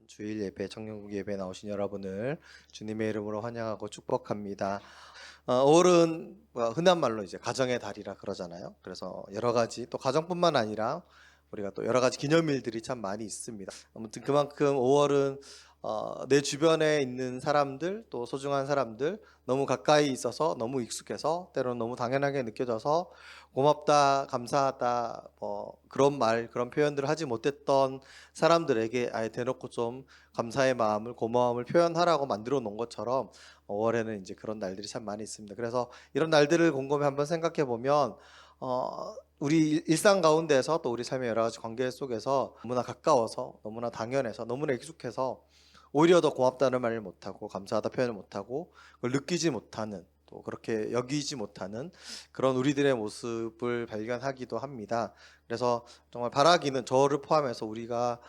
주일 예배, 청년국 예배 나오신 여러분을 주님의 이름으로 환영하고 축복합니다. 5월은 흔한 말로 이제 가정의 달이라 그러잖아요. 그래서 여러 가지 또 가정뿐만 아니라 우리가 또 여러 가지 기념일들이 참 많이 있습니다. 아무튼 그만큼 5월은 내 주변에 있는 사람들 또 소중한 사람들 너무 가까이 있어서 너무 익숙해서 때로는 너무 당연하게 느껴져서 고맙다, 감사하다 그런 말 그런 표현들을 하지 못했던 사람들에게 아예 대놓고 좀 감사의 마음을 고마움을 표현하라고 만들어 놓은 것처럼 5월에는 이제 그런 날들이 참 많이 있습니다. 그래서 이런 날들을 곰곰이 한번 생각해 보면 우리 일상 가운데서 또 우리 삶의 여러 가지 관계 속에서 너무나 가까워서 너무나 당연해서 너무나 익숙해서 오히려 더 고맙다는 말을 못하고 감사하다 표현을 못하고 그걸 느끼지 못하는 또 그렇게 여기지 못하는 그런 우리들의 모습을 발견하기도 합니다. 그래서 정말 바라기는 저를 포함해서 우리가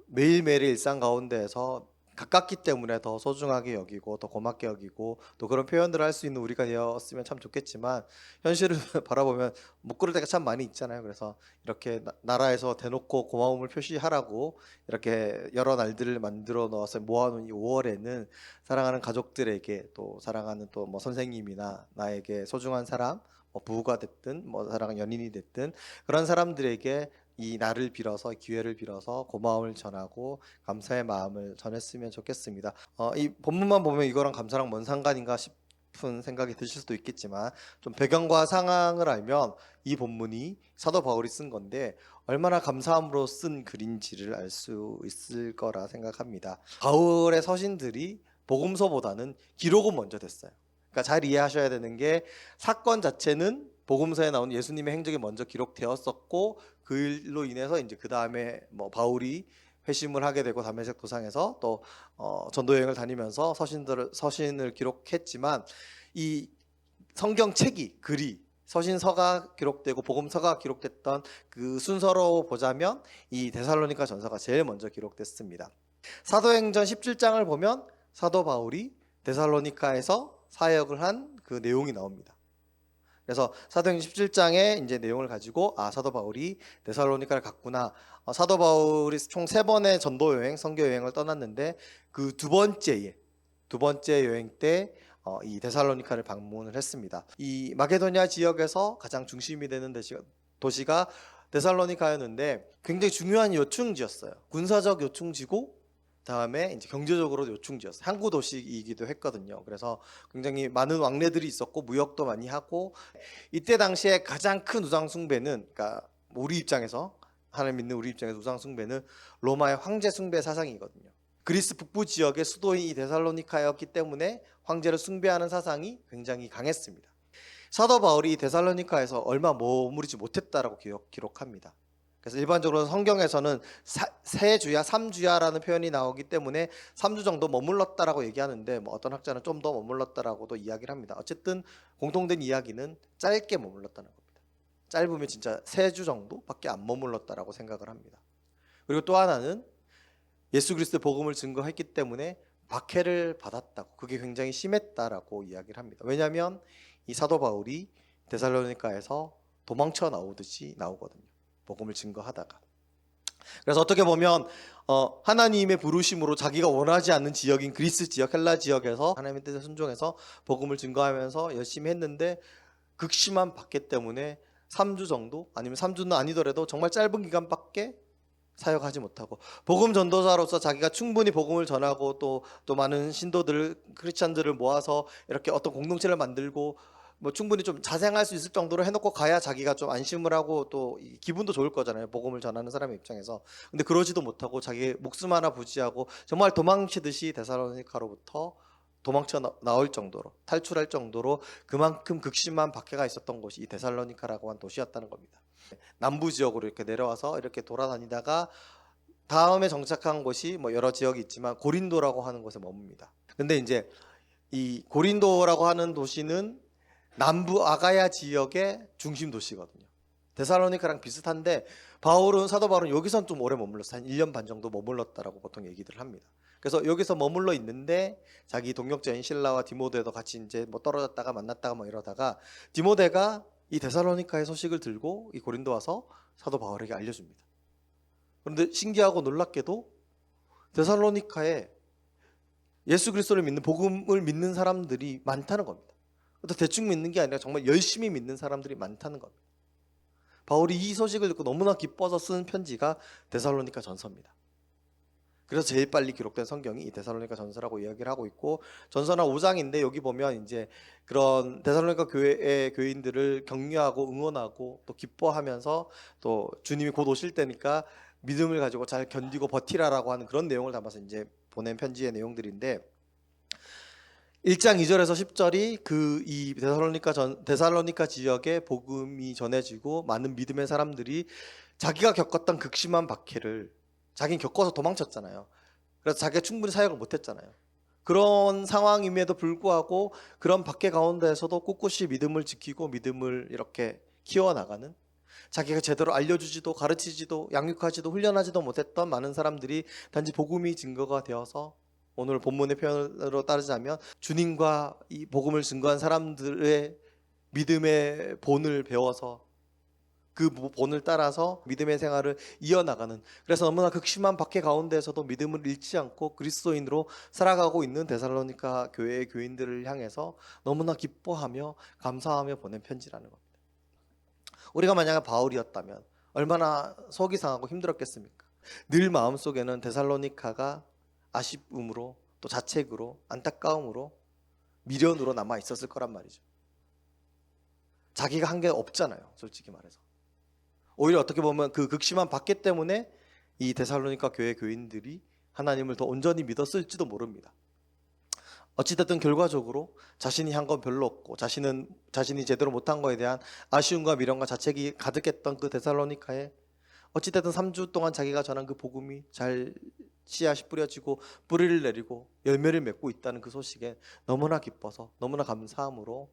매일매일의 일상 가운데에서 가깝기 때문에 더 소중하게 여기고 더 고맙게 여기고 또 그런 표현들을 할 수 있는 우리가 되었으면 참 좋겠지만 현실을 바라보면 못 그럴 때가 참 많이 있잖아요. 그래서 이렇게 나라에서 대놓고 고마움을 표시하라고 이렇게 여러 날들을 만들어 넣어서 모아놓은 이 5월에는 사랑하는 가족들에게 또 사랑하는 또 뭐 선생님이나 나에게 소중한 사람 뭐 부부가 됐든 뭐 사랑하는 연인이 됐든 그런 사람들에게 이 날을 빌어서 기회를 빌어서 고마움을 전하고 감사의 마음을 전했으면 좋겠습니다. 이 본문만 보면 이거랑 감사랑 뭔 상관인가 싶은 생각이 드실 수도 있겠지만 좀 배경과 상황을 알면 이 본문이 사도 바울이 쓴 건데 얼마나 감사함으로 쓴 글인지를 알 수 있을 거라 생각합니다. 바울의 서신들이 복음서보다는 기록은 먼저 됐어요. 그러니까 잘 이해하셔야 되는 게 사건 자체는 복음서에 나온 예수님의 행적이 먼저 기록되었었고 그 일로 인해서 이제 그 다음에 뭐 바울이 회심을 하게 되고 다메섹 도상에서 또 전도 여행을 다니면서 서신을 기록했지만 이 성경책이 글이 서신서가 기록되고 복음서가 기록됐던 그 순서로 보자면 이 데살로니가 전서가 제일 먼저 기록됐습니다. 사도행전 17장을 보면 사도 바울이 데살로니카에서 사역을 한 그 내용이 나옵니다. 그래서 사도행전 17장의 이제 내용을 가지고 사도 바울이 데살로니카를 갔구나. 사도 바울이 총 3번의 전도 여행, 선교 여행을 떠났는데 그 두 번째 여행 때 이 데살로니카를 방문을 했습니다. 이 마게도니아 지역에서 가장 중심이 되는 도시가 데살로니카였는데 굉장히 중요한 요충지였어요. 군사적 요충지고 다음에 이제 경제적으로도 요충지였어요. 항구 도시이기도 했거든요. 그래서 굉장히 많은 왕래들이 있었고 무역도 많이 하고 이때 당시에 가장 큰 우상 숭배는 그러니까 우리 입장에서 하나님 믿는 우리 입장에서 우상 숭배는 로마의 황제 숭배 사상이거든요. 그리스 북부 지역의 수도인 이 데살로니카였기 때문에 황제를 숭배하는 사상이 굉장히 강했습니다. 사도 바울이 데살로니카에서 얼마 머무르지 못했다라고 기록합니다. 그래서 일반적으로 성경에서는 3주야, 3주야라는 표현이 나오기 때문에 3주 정도 머물렀다라고 얘기하는데 뭐 어떤 학자는 좀 더 머물렀다라고도 이야기를 합니다. 어쨌든 공통된 이야기는 짧게 머물렀다는 겁니다. 짧으면 진짜 3주 정도밖에 안 머물렀다라고 생각을 합니다. 그리고 또 하나는 예수 그리스도의 복음을 증거했기 때문에 박해를 받았다고, 그게 굉장히 심했다라고 이야기를 합니다. 왜냐하면 이 사도 바울이 데살로니카에서 도망쳐 나오듯이 나오거든요. 복음을 증거하다가. 그래서 어떻게 보면 하나님의 부르심으로 자기가 원하지 않는 지역인 그리스 지역, 헬라 지역에서 하나님의 뜻에 순종해서 복음을 증거하면서 열심히 했는데 극심한 박해 때문에 3주 정도 아니면 3주는 아니더라도 정말 짧은 기간밖에 사역하지 못하고 복음 전도사로서 자기가 충분히 복음을 전하고 또 많은 신도들 크리스찬들을 모아서 이렇게 어떤 공동체를 만들고 뭐 충분히 좀 자생할 수 있을 정도로 해놓고 가야 자기가 좀 안심을 하고 또 기분도 좋을 거잖아요. 복음을 전하는 사람의 입장에서. 근데 그러지도 못하고 자기 목숨 하나 부지하고 정말 도망치듯이 데살로니카로부터 도망쳐 나올 정도로 탈출할 정도로 그만큼 극심한 박해가 있었던 곳이 이 데살로니카라고 한 도시였다는 겁니다. 남부 지역으로 이렇게 내려와서 이렇게 돌아다니다가 다음에 정착한 곳이 뭐 여러 지역이 있지만 고린도라고 하는 곳에 머뭅니다. 근데 이제 이 고린도라고 하는 도시는 남부 아가야 지역의 중심 도시거든요. 데살로니카랑 비슷한데 사도 바울은 여기선 좀 오래 머물렀어요. 한 1년 반 정도 머물렀다라고 보통 얘기들 합니다. 그래서 여기서 머물러 있는데 자기 동역자인 실라와 디모데도 같이 이제 뭐 떨어졌다가 만났다가 뭐 이러다가 디모데가 이 데살로니카의 소식을 들고 이 고린도 와서 사도 바울에게 알려줍니다. 그런데 신기하고 놀랍게도 데살로니카에 예수 그리스도를 믿는, 복음을 믿는 사람들이 많다는 겁니다. 또 대충 믿는 게 아니라 정말 열심히 믿는 사람들이 많다는 겁니다. 바울이 이 소식을 듣고 너무나 기뻐서 쓴 편지가 데살로니가 전서입니다. 그래서 제일 빨리 기록된 성경이 이 데살로니가 전서라고 이야기를 하고 있고, 전서는 5장인데 여기 보면 이제 그런 데살로니가 교회의 교인들을 격려하고 응원하고 또 기뻐하면서 또 주님이 곧 오실 때니까 믿음을 가지고 잘 견디고 버티라라고 하는 그런 내용을 담아서 이제 보낸 편지의 내용들인데, 1장 2절에서 10절이 이 데살로니가 지역에 복음이 전해지고 많은 믿음의 사람들이 자기가 겪었던 극심한 박해를, 자기는 겪어서 도망쳤잖아요. 그래서 자기가 충분히 사역을 못했잖아요. 그런 상황임에도 불구하고 그런 박해 가운데에서도 꿋꿋이 믿음을 지키고 믿음을 이렇게 키워나가는, 자기가 제대로 알려주지도 가르치지도 양육하지도 훈련하지도 못했던 많은 사람들이 단지 복음이 증거가 되어서, 오늘 본문의 표현으로 따르자면 주님과 이 복음을 증거한 사람들의 믿음의 본을 배워서 그 본을 따라서 믿음의 생활을 이어나가는, 그래서 너무나 극심한 박해 가운데에서도 믿음을 잃지 않고 그리스도인으로 살아가고 있는 데살로니가 교회의 교인들을 향해서 너무나 기뻐하며 감사하며 보낸 편지라는 겁니다. 우리가 만약에 바울이었다면 얼마나 속이 상하고 힘들었겠습니까? 늘 마음속에는 데살로니가가 아쉬움으로, 또 자책으로, 안타까움으로, 미련으로 남아 있었을 거란 말이죠. 자기가 한 게 없잖아요, 솔직히 말해서. 오히려 어떻게 보면 그 극심한 박해 때문에 이 데살로니가 교회 교인들이 하나님을 더 온전히 믿었을지도 모릅니다. 어찌됐든 결과적으로 자신이 한 건 별로 없고 자신이 제대로 못한 거에 대한 아쉬움과 미련과 자책이 가득했던 그 데살로니카에 어찌됐든 3주 동안 자기가 전한 그 복음이 잘 씨앗이 뿌려지고 뿌리를 내리고 열매를 맺고 있다는 그 소식에 너무나 기뻐서 너무나 감사함으로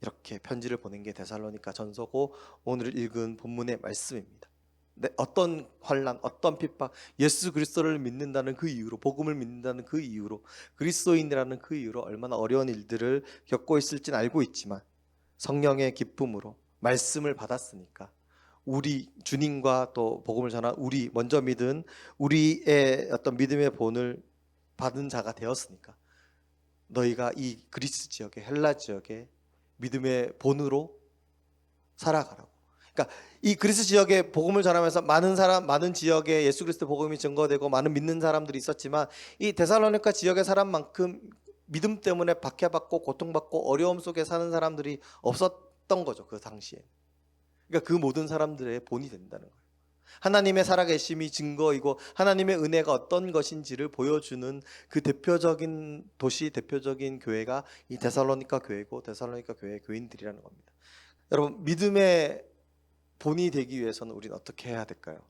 이렇게 편지를 보낸 게 데살로니가 전서고 오늘 읽은 본문의 말씀입니다. 네, 어떤 환난, 어떤 핍박, 예수 그리스도를 믿는다는 그 이유로, 복음을 믿는다는 그 이유로, 그리스도인이라는 그 이유로 얼마나 어려운 일들을 겪고 있을지는 알고 있지만 성령의 기쁨으로 말씀을 받았으니까, 우리 주님과 또 복음을 전한 우리, 먼저 믿은 우리의 어떤 믿음의 본을 받은 자가 되었으니까 너희가 이 그리스 지역에, 헬라 지역에 믿음의 본으로 살아가라고. 그러니까 이 그리스 지역에 복음을 전하면서 많은 지역에 예수 그리스도 복음이 증거되고 많은 믿는 사람들이 있었지만 이 데살로니가 지역의 사람만큼 믿음 때문에 박해받고 고통받고 어려움 속에 사는 사람들이 없었던 거죠, 그 당시에. 그러니까 그 모든 사람들의 본이 된다는 거예요. 하나님의 살아계심이 증거이고 하나님의 은혜가 어떤 것인지를 보여주는 그 대표적인 도시, 대표적인 교회가 이 데살로니가 교회고 데살로니가 교회의 교인들이라는 겁니다. 여러분, 믿음의 본이 되기 위해서는 우리는 어떻게 해야 될까요?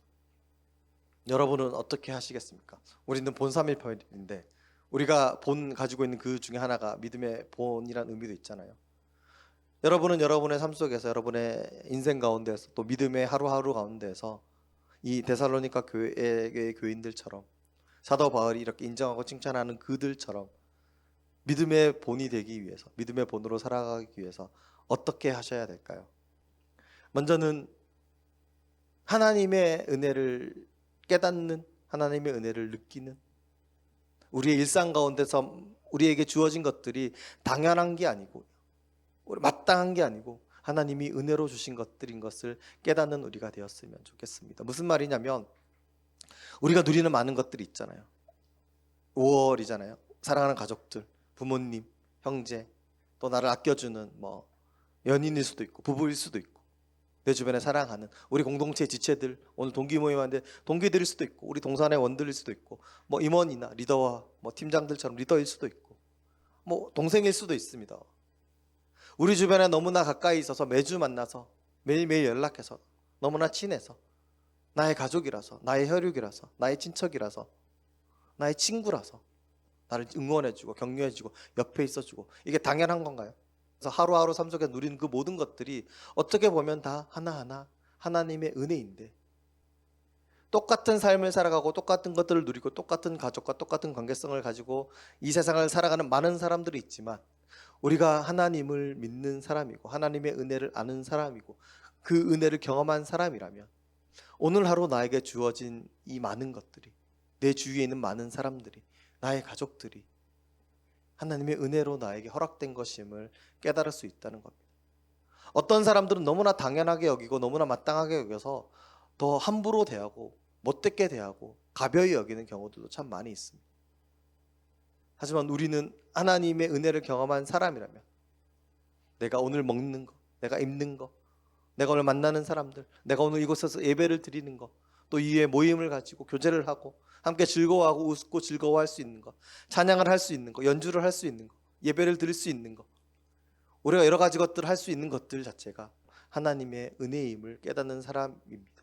여러분은 어떻게 하시겠습니까? 우리는 본삼일편인데 우리가 본 가지고 있는 그 중에 하나가 믿음의 본이라는 의미도 있잖아요. 여러분은 여러분의 삶 속에서, 여러분의 인생 가운데서, 또 믿음의 하루하루 가운데서 이 데살로니가 교회의 교인들처럼, 사도 바울이 이렇게 인정하고 칭찬하는 그들처럼 믿음의 본이 되기 위해서, 믿음의 본으로 살아가기 위해서 어떻게 하셔야 될까요? 먼저는 하나님의 은혜를 깨닫는, 하나님의 은혜를 느끼는, 우리의 일상 가운데서 우리에게 주어진 것들이 당연한 게 아니고 마땅한 게 아니고 하나님이 은혜로 주신 것들인 것을 깨닫는 우리가 되었으면 좋겠습니다. 무슨 말이냐면, 우리가 누리는 많은 것들이 있잖아요. 5월이잖아요. 사랑하는 가족들, 부모님, 형제, 또 나를 아껴주는 연인일 수도 있고 부부일 수도 있고, 내 주변에 사랑하는 우리 공동체 지체들, 오늘 동기 모임하는데 동기들일 수도 있고, 우리 동산의 원들일 수도 있고, 임원이나 리더와 팀장들처럼 리더일 수도 있고, 동생일 수도 있습니다. 우리 주변에 너무나 가까이 있어서 매주 만나서 매일매일 연락해서 너무나 친해서, 나의 가족이라서, 나의 혈육이라서, 나의 친척이라서, 나의 친구라서 나를 응원해주고 격려해주고 옆에 있어주고, 이게 당연한 건가요? 그래서 하루하루 삶 속에 누리는 그 모든 것들이 어떻게 보면 다 하나하나 하나님의 은혜인데, 똑같은 삶을 살아가고 똑같은 것들을 누리고 똑같은 가족과 똑같은 관계성을 가지고 이 세상을 살아가는 많은 사람들이 있지만, 우리가 하나님을 믿는 사람이고 하나님의 은혜를 아는 사람이고 그 은혜를 경험한 사람이라면 오늘 하루 나에게 주어진 이 많은 것들이, 내 주위에 있는 많은 사람들이, 나의 가족들이 하나님의 은혜로 나에게 허락된 것임을 깨달을 수 있다는 겁니다. 어떤 사람들은 너무나 당연하게 여기고 너무나 마땅하게 여겨서 더 함부로 대하고 못되게 대하고 가벼이 여기는 경우들도 참 많이 있습니다. 하지만 우리는 하나님의 은혜를 경험한 사람이라면 내가 오늘 먹는 거, 내가 입는 거, 내가 오늘 만나는 사람들, 내가 오늘 이곳에서 예배를 드리는 거, 또 이에 모임을 가지고 교제를 하고 함께 즐거워하고 웃고 즐거워할 수 있는 거, 찬양을 할 수 있는 거, 연주를 할 수 있는 거, 예배를 드릴 수 있는 거, 우리가 여러 가지 것들을 할 수 있는 것들 자체가 하나님의 은혜임을 깨닫는 사람입니다.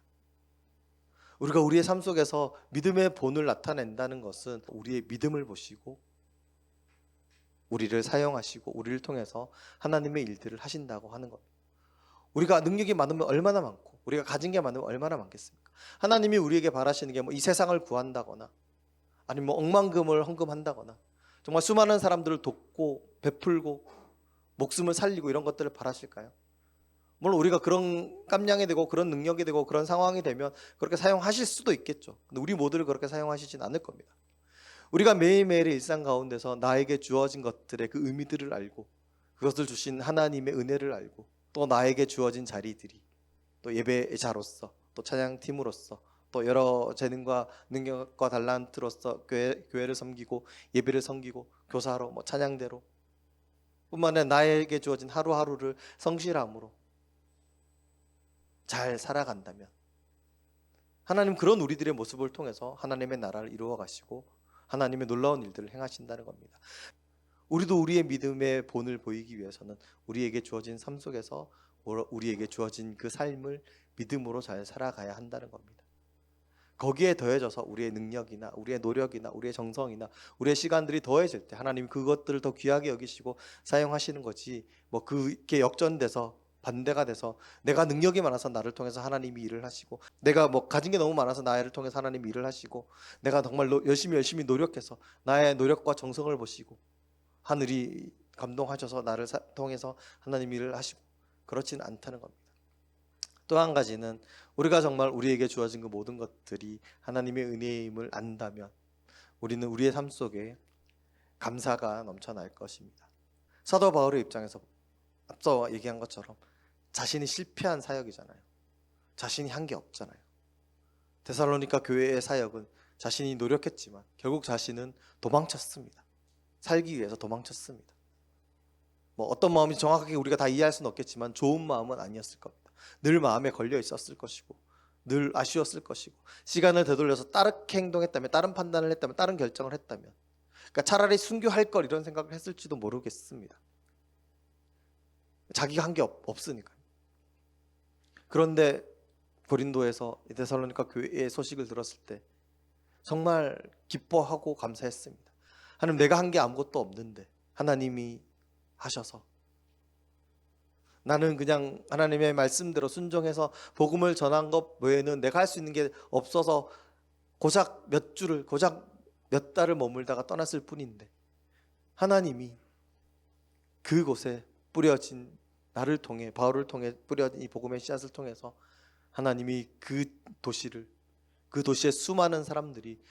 우리가 우리의 삶 속에서 믿음의 본을 나타낸다는 것은 우리의 믿음을 보시고 우리를 사용하시고 우리를 통해서 하나님의 일들을 하신다고 하는 겁니다. 우리가 능력이 많으면 얼마나 많고 우리가 가진 게 많으면 얼마나 많겠습니까? 하나님이 우리에게 바라시는 게 뭐 이 세상을 구한다거나 아니면 뭐 억만금을 헌금한다거나 정말 수많은 사람들을 돕고 베풀고 목숨을 살리고 이런 것들을 바라실까요? 물론 우리가 그런 깜냥이 되고 그런 능력이 되고 그런 상황이 되면 그렇게 사용하실 수도 있겠죠. 근데 우리 모두를 그렇게 사용하시진 않을 겁니다. 우리가 매일매일의 일상 가운데서 나에게 주어진 것들의 그 의미들을 알고 그것을 주신 하나님의 은혜를 알고 또 나에게 주어진 자리들이 또 예배의 자로서 또 찬양팀으로서 또 여러 재능과 능력과 달란트로서 교회를 섬기고 예배를 섬기고 교사로 뭐 찬양대로 뿐만 아니라 나에게 주어진 하루하루를 성실함으로 잘 살아간다면 하나님 그런 우리들의 모습을 통해서 하나님의 나라를 이루어 가시고 하나님의 놀라운 일들을 행하신다는 겁니다. 우리도 우리의 믿음의 본을 보이기 위해서는 우리에게 주어진 삶 속에서 우리에게 주어진 그 삶을 믿음으로 잘 살아가야 한다는 겁니다. 거기에 더해져서 우리의 능력이나 우리의 노력이나 우리의 정성이나 우리의 시간들이 더해질 때 하나님이 그것들을 더 귀하게 여기시고 사용하시는 거지 뭐 그게 역전돼서 반대가 돼서 내가 능력이 많아서 나를 통해서 하나님이 일을 하시고 내가 뭐 가진 게 너무 많아서 나를 통해서 하나님이 일을 하시고 내가 정말 열심히 노력해서 나의 노력과 정성을 보시고 하늘이 감동하셔서 나를 통해서 하나님 일을 하시고 그렇지는 않다는 겁니다. 또 한 가지는 우리가 정말 우리에게 주어진 그 모든 것들이 하나님의 은혜임을 안다면 우리는 우리의 삶 속에 감사가 넘쳐날 것입니다. 사도 바울의 입장에서 앞서 얘기한 것처럼 자신이 실패한 사역이잖아요. 자신이 한 게 없잖아요. 데살로니가 교회의 사역은 자신이 노력했지만 결국 자신은 도망쳤습니다. 살기 위해서 도망쳤습니다. 뭐 어떤 마음인지 정확하게 우리가 다 이해할 수는 없겠지만 좋은 마음은 아니었을 겁니다. 늘 마음에 걸려 있었을 것이고 늘 아쉬웠을 것이고 시간을 되돌려서 다르게 행동했다면 다른 판단을 했다면 다른 결정을 했다면 그러니까 차라리 순교할 걸 이런 생각을 했을지도 모르겠습니다. 자기가 한 게 없으니까요. 그런데 고린도에서 데살로니가 교회의 소식을 들었을 때 정말 기뻐하고 감사했습니다. 하나님 내가 한 게 아무것도 없는데 하나님이 하셔서 나는 그냥 하나님의 말씀대로 순종해서 복음을 전한 것 외에는 내가 할 수 있는 게 없어서 고작 몇 달을 머물다가 떠났을 뿐인데 하나님이 그곳에 뿌려진 나를 통해 바울을 통해 뿌려진 이 복음의 씨앗을 통해서 하나님이 그 도시의 수많은 사람들이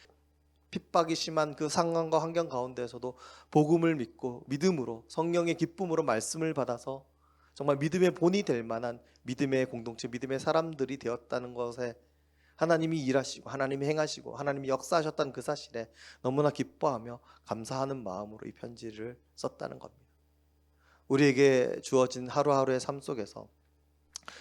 핍박이 심한 그 상황과 환경 가운데에서도 복음을 믿고 믿음으로 성령의 기쁨으로 말씀을 받아서 정말 믿음의 본이 될 만한 믿음의 공동체, 믿음의 사람들이 되었다는 것에 하나님이 일하시고 하나님이 행하시고 하나님이 역사하셨다는 그 사실에 너무나 기뻐하며 감사하는 마음으로 이 편지를 썼다는 겁니다. 우리에게 주어진 하루하루의 삶 속에서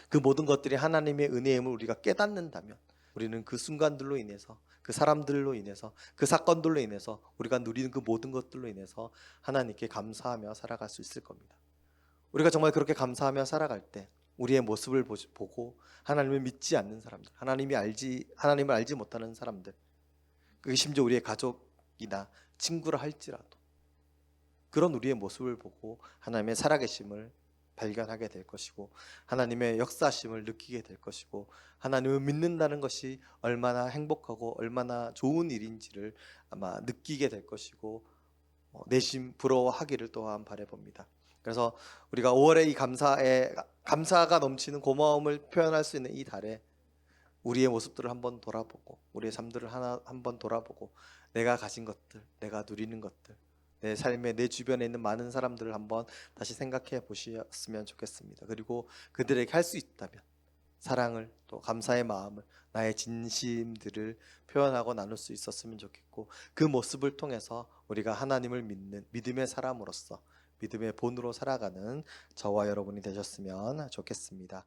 그 모든 것들이 하나님의 은혜임을 우리가 깨닫는다면 우리는 그 순간들로 인해서 그 사람들로 인해서 그 사건들로 인해서 우리가 누리는 그 모든 것들로 인해서 하나님께 감사하며 살아갈 수 있을 겁니다. 우리가 정말 그렇게 감사하며 살아갈 때 우리의 모습을 보고 하나님을 믿지 않는 사람들, 하나님을 알지 못하는 사람들, 그게 심지어 우리의 가족이나 친구라 할지라도 그런 우리의 모습을 보고 하나님의 살아계심을 발견하게 될 것이고 하나님의 역사심을 느끼게 될 것이고 하나님을 믿는다는 것이 얼마나 행복하고 얼마나 좋은 일인지를 아마 느끼게 될 것이고 내심 부러워하기를 또한 바라봅니다. 그래서 우리가 5월에 이 감사가 넘치는 고마움을 표현할 수 있는 이 달에 우리의 모습들을 한번 돌아보고 우리의 삶들을 한번 돌아보고 내가 가진 것들, 내가 누리는 것들, 내 삶에 내 주변에 있는 많은 사람들을 한번 다시 생각해 보셨으면 좋겠습니다. 그리고 그들에게 할 수 있다면 사랑을 또 감사의 마음을 나의 진심들을 표현하고 나눌 수 있었으면 좋겠고 그 모습을 통해서 우리가 하나님을 믿는 믿음의 사람으로서 믿음의 본으로 살아가는 저와 여러분이 되셨으면 좋겠습니다.